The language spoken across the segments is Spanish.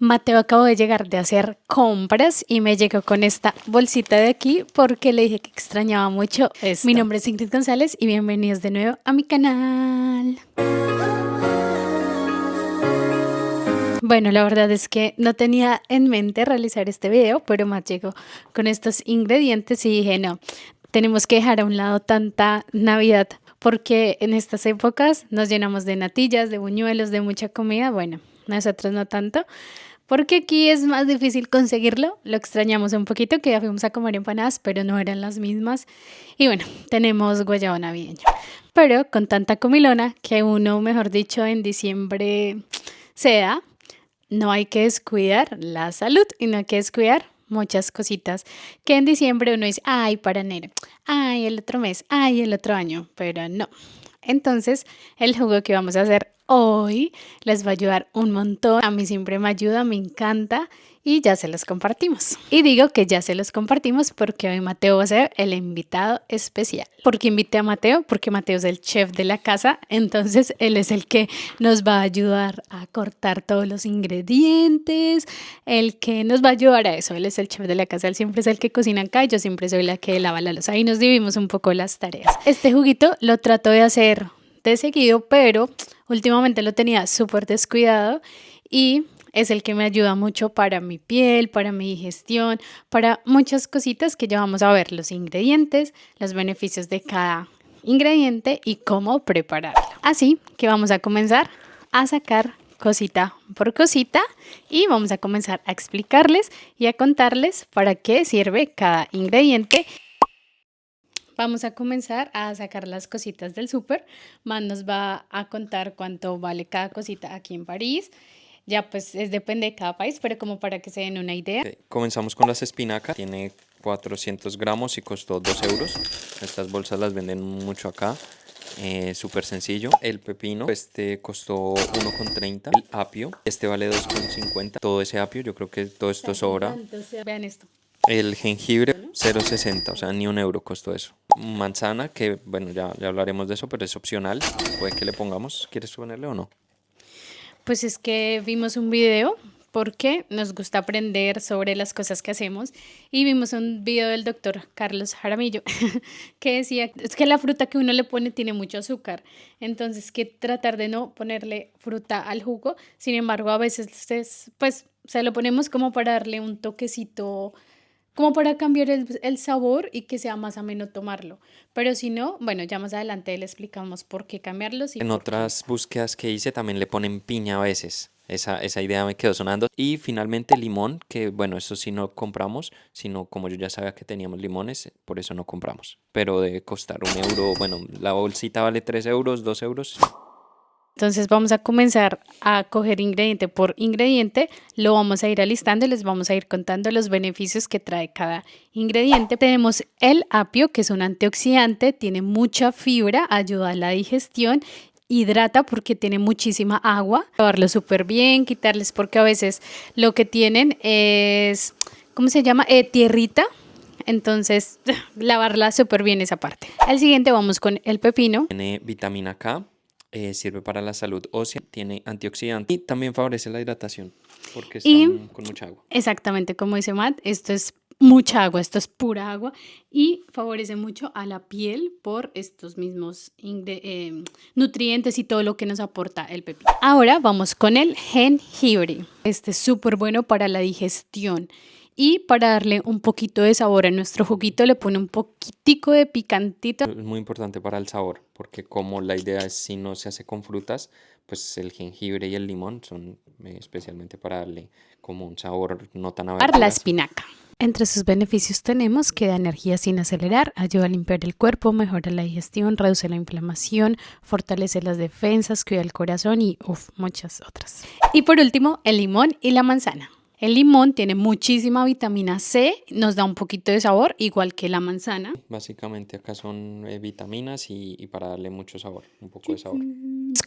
Mateo acabó de llegar de hacer compras y me llegó con esta bolsita de aquí porque le dije que extrañaba mucho esto. Mi nombre es Ingrid González y bienvenidos de nuevo a mi canal. Bueno, la verdad es que no tenía en mente realizar este video, pero Matt llegó con estos ingredientes y dije no, tenemos que dejar a un lado tanta Navidad porque en estas épocas nos llenamos de natillas, de buñuelos, de mucha comida. Bueno, nosotros no tanto, porque aquí es más difícil conseguirlo. Lo extrañamos un poquito, que ya fuimos a comer empanadas, pero no eran las mismas. Y bueno, tenemos guayabo navideño. Pero con tanta comilona que uno, mejor dicho, en diciembre se da, no hay que descuidar la salud y no hay que descuidar muchas cositas que en diciembre uno dice, ay, para enero, ay, el otro mes, ay, el otro año, pero no. Entonces, el jugo que vamos a hacer hoy les va a ayudar un montón. A mí siempre me ayuda, me encanta y ya se los compartimos. Y digo que ya se los compartimos porque hoy Mateo va a ser el invitado especial. ¿Por qué invité a Mateo? Porque Mateo es el chef de la casa, entonces él es el que nos va a ayudar a cortar todos los ingredientes, el que nos va a ayudar a eso. Él es el chef de la casa, él siempre es el que cocina acá y yo siempre soy la que lava la loza. Ahí nos dividimos un poco las tareas. Este juguito lo trato de hacer de seguido, pero últimamente lo tenía súper descuidado y es el que me ayuda mucho para mi piel, para mi digestión, para muchas cositas que ya vamos a ver, los ingredientes, los beneficios de cada ingrediente y cómo prepararlo. Así que vamos a comenzar a sacar cosita por cosita y vamos a comenzar a explicarles y a contarles para qué sirve cada ingrediente. Vamos a comenzar a sacar las cositas del súper. Man nos va a contar cuánto vale cada cosita aquí en París. Ya pues depende de cada país, pero como para que se den una idea. Comenzamos con las espinacas. Tiene 400 gramos y costó 2 euros. Estas bolsas las venden mucho acá. Súper sencillo. El pepino, este costó 1,30. El apio, este vale 2,50. Todo ese apio, yo creo que todo esto sobra. Vean esto. El jengibre, 0,60, o sea, ni 1 euro costó eso. Manzana, que bueno, ya hablaremos de eso, pero es opcional. Puede que le pongamos. ¿Quieres ponerle o no? Pues es que vimos un video porque nos gusta aprender sobre las cosas que hacemos y vimos un video del doctor Carlos Jaramillo que decía es que la fruta que uno le pone tiene mucho azúcar, entonces que tratar de no ponerle fruta al jugo. Sin embargo, a veces pues se lo ponemos como para darle un toquecito, como para cambiar el sabor y que sea más ameno tomarlo. Pero si no, bueno, ya más adelante le explicamos por qué cambiarlos. En otras búsquedas que hice también le ponen piña a veces. Esa idea me quedó sonando. Y finalmente limón, que bueno, eso sí no compramos, sino como yo ya sabía que teníamos limones, por eso no compramos. Pero debe costar 1 euro, bueno, la bolsita vale 3 euros, 2 euros. Entonces vamos a comenzar a coger ingrediente por ingrediente, lo vamos a ir alistando y les vamos a ir contando los beneficios que trae cada ingrediente. Tenemos el apio, que es un antioxidante, tiene mucha fibra, ayuda a la digestión, hidrata porque tiene muchísima agua. Lavarlo súper bien, quitarles porque a veces lo que tienen es, ¿cómo se llama? Tierrita. Entonces, lavarla súper bien esa parte. Al siguiente vamos con el pepino. Tiene vitamina K. Sirve para la salud ósea, tiene antioxidante y también favorece la hidratación porque están con mucha agua. Exactamente, como dice Matt, esto es mucha agua, esto es pura agua y favorece mucho a la piel por estos mismos nutrientes y todo lo que nos aporta el pepino. Ahora vamos con el jengibre. Este es súper bueno para la digestión. Y para darle un poquito de sabor a nuestro juguito le pone un poquitico de picantito. Es muy importante para el sabor, porque como la idea es si no se hace con frutas, pues el jengibre y el limón son especialmente para darle como un sabor no tan avergonzante. La espinaca. Entre sus beneficios tenemos que da energía sin acelerar, ayuda a limpiar el cuerpo, mejora la digestión, reduce la inflamación, fortalece las defensas, cuida el corazón y muchas otras. Y por último, el limón y la manzana. El limón tiene muchísima vitamina C, nos da un poquito de sabor, igual que la manzana. Básicamente acá son vitaminas y para darle mucho sabor, un poco de sabor.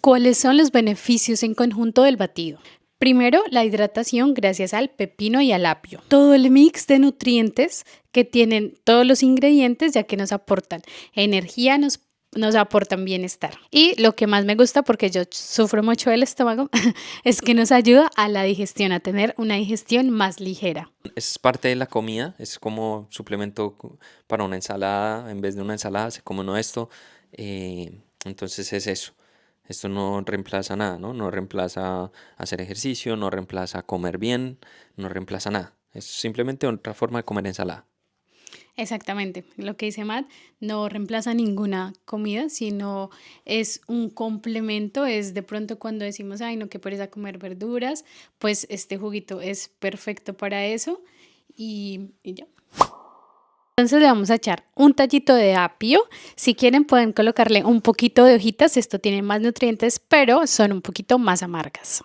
¿Cuáles son los beneficios en conjunto del batido? Primero, la hidratación gracias al pepino y al apio. Todo el mix de nutrientes que tienen todos los ingredientes, ya que nos aportan energía, nos nos aportan bienestar. Y lo que más me gusta, porque yo sufro mucho del estómago, es que nos ayuda a la digestión, a tener una digestión más ligera. Es parte de la comida, es como suplemento para una ensalada, en vez de una ensalada se come uno esto, entonces es eso. Esto no reemplaza nada, ¿no? No reemplaza hacer ejercicio, no reemplaza comer bien, no reemplaza nada. Es simplemente otra forma de comer ensalada. Exactamente, lo que dice Matt no reemplaza ninguna comida, sino es un complemento, es de pronto cuando decimos, ay, no, qué pereza comer verduras, pues este juguito es perfecto para eso y ya. Entonces le vamos a echar un tallito de apio. Si quieren pueden colocarle un poquito de hojitas, esto tiene más nutrientes, pero son un poquito más amargas.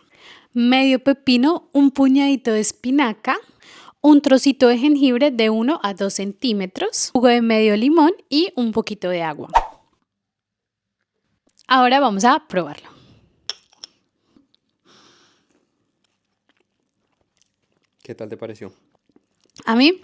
Medio pepino, un puñadito de espinaca, un trocito de jengibre de 1 a 2 centímetros, jugo de medio limón y un poquito de agua. Ahora vamos a probarlo. ¿Qué tal te pareció? A mí,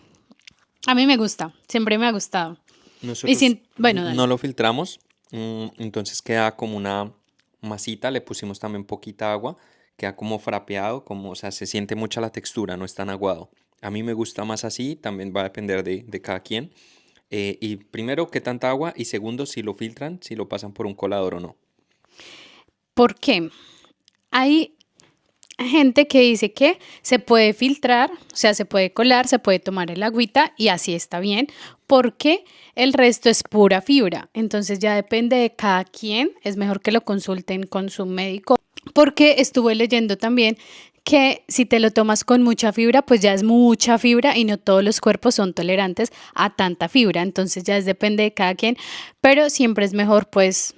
a mí me gusta, siempre me ha gustado. Y Nosotros sin, bueno, no dale. lo filtramos, entonces queda como una masita, le pusimos también poquita agua, queda como frapeado, como, o sea, se siente mucha la textura, no es tan aguado. A mí me gusta más así, también va a depender de cada quien. Y primero, qué tanta agua, y segundo, si lo filtran, si lo pasan por un colador o no. ¿Por qué? Hay gente que dice que se puede filtrar, o sea, se puede colar, se puede tomar el agüita y así está bien, porque el resto es pura fibra. Entonces ya depende de cada quien, es mejor que lo consulten con su médico, porque estuve leyendo también que si te lo tomas con mucha fibra, pues ya es mucha fibra y no todos los cuerpos son tolerantes a tanta fibra. Entonces ya depende de cada quien, pero siempre es mejor pues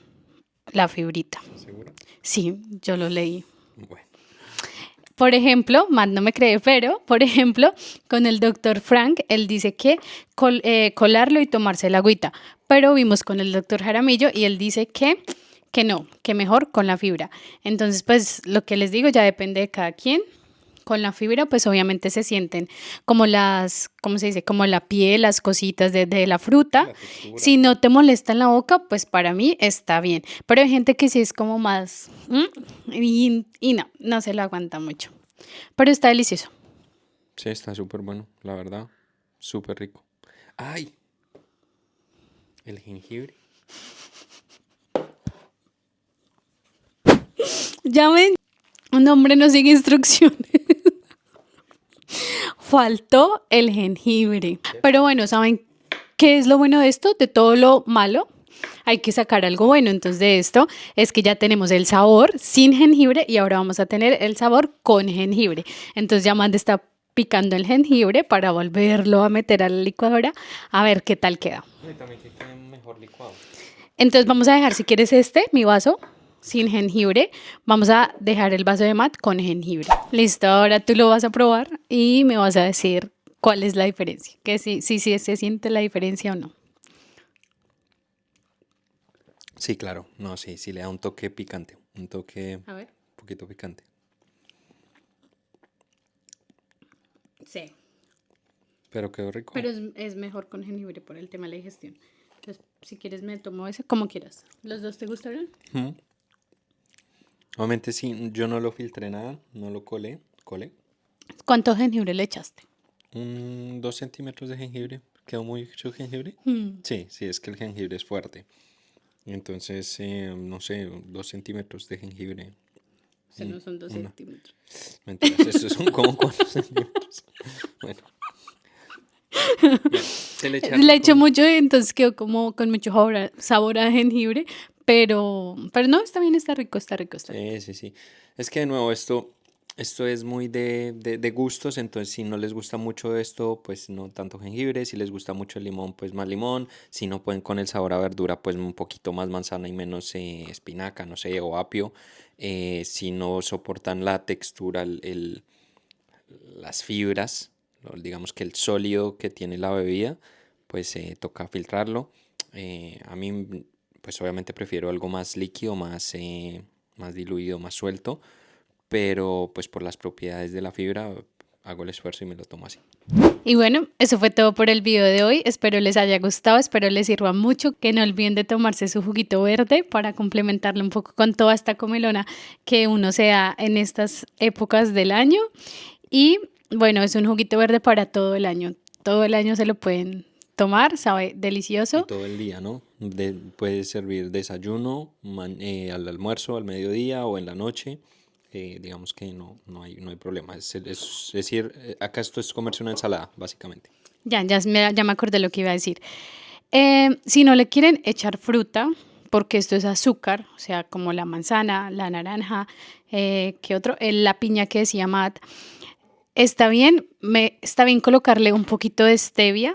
la fibrita. ¿Seguro? Sí, yo lo leí. Bueno, Por ejemplo, Matt no me cree, pero por ejemplo, con el doctor Frank, él dice que colarlo y tomarse el agüita, pero vimos con el doctor Jaramillo y él dice que no, que mejor con la fibra. Entonces, pues lo que les digo ya depende de cada quien. Con la fibra, pues obviamente se sienten como las, ¿cómo se dice? Como la piel, las cositas de la sí, fruta. la textura. Si no te molesta en la boca, pues para mí está bien. Pero hay gente que sí es como más, y no, no se lo aguanta mucho. Pero está delicioso. Sí, está súper bueno, la verdad, súper rico. ¡Ay! El jengibre. Ya ven, un hombre no sigue instrucciones. Faltó el jengibre. Pero bueno, ¿saben qué es lo bueno de esto? De todo lo malo, hay que sacar algo bueno. Entonces de esto es que ya tenemos el sabor sin jengibre y ahora vamos a tener el sabor con jengibre. Entonces ya Amanda está picando el jengibre para volverlo a meter a la licuadora a ver qué tal queda. Y también que quede mejor licuado. Entonces vamos a dejar, si quieres mi vaso sin jengibre, vamos a dejar el vaso de Matt con jengibre. Listo, ahora tú lo vas a probar y me vas a decir cuál es la diferencia, que si se siente la diferencia o no. Sí, claro, no, sí, sí le da un toque picante, un toque un A ver. poquito picante. Sí. Pero quedó rico. Pero es mejor con jengibre por el tema de la digestión. Entonces, si quieres me tomo ese como quieras. ¿Los dos te gustaron? Ujú. Obviamente sí, yo no lo filtré nada, no lo colé. ¿Cuánto jengibre le echaste? 2 centímetros de jengibre. ¿Quedó mucho jengibre? Mm, Sí, sí, es que el jengibre es fuerte. Entonces, no sé, 2 centímetros de jengibre. o sea, no son dos Una. centímetros. Mentiras, estos son como 4 centímetros. Bueno, se le echa Le echo con... mucho y entonces quedó como con mucho sabor a jengibre, pero no, está bien, está rico, está rico, está rico. Sí, sí, sí. Es que de nuevo esto es muy de gustos, entonces si no les gusta mucho esto, pues no tanto jengibre, si les gusta mucho el limón, pues más limón, si no pueden con el sabor a verdura, pues un poquito más manzana y menos espinaca, no sé, o apio. Si no soportan la textura, las fibras, digamos que el sólido que tiene la bebida, pues toca filtrarlo. A mí, pues obviamente prefiero algo más líquido, más diluido, más suelto, pero pues por las propiedades de la fibra, hago el esfuerzo y me lo tomo así. Y bueno, eso fue todo por el video de hoy. Espero les haya gustado, espero les sirva mucho. Que no olviden de tomarse su juguito verde para complementarlo un poco con toda esta comelona que uno se da en estas épocas del año. Y bueno, es un juguito verde para todo el año. Todo el año se lo pueden tomar, sabe delicioso. Y todo el día, ¿no? Puede servir desayuno, al almuerzo, al mediodía o en la noche. Digamos que no hay problema. Es decir, acá esto es comerse una ensalada, básicamente. Ya me acordé lo que iba a decir. Si no le quieren echar fruta, porque esto es azúcar, o sea, como la manzana, la naranja, ¿qué otro? La piña que decía Matt. Está bien colocarle un poquito de stevia,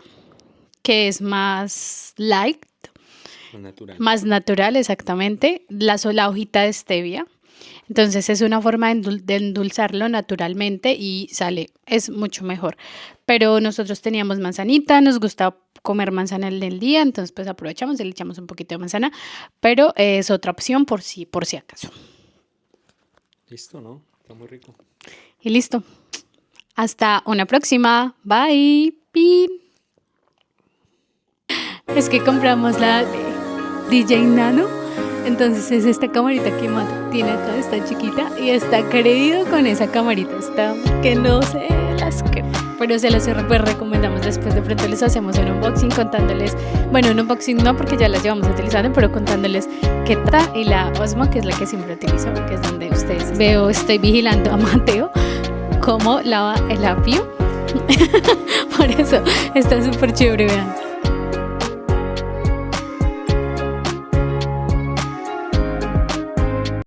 que es más light, Natural. más natural, exactamente, la sola hojita de stevia. Entonces es una forma de endulzarlo naturalmente y es mucho mejor. Pero nosotros teníamos manzanita, nos gusta comer manzana en el día, entonces pues aprovechamos y le echamos un poquito de manzana, pero es otra opción por si acaso. Listo, ¿no? Está muy rico. Y listo. Hasta una próxima. Bye. Pin. Es que compramos la de DJ Nano. Entonces es esta camarita que Matt tiene acá, está chiquita y está creído con esa camarita. Está que no se las creo. Pero se los recomendamos después. De pronto les hacemos un unboxing contándoles, bueno, un unboxing no porque ya las llevamos utilizando, pero contándoles qué tal. Y la Osmo, que es la que siempre utilizo, que es donde ustedes estoy vigilando a Mateo cómo lava el apio. Por eso está súper chévere, vean.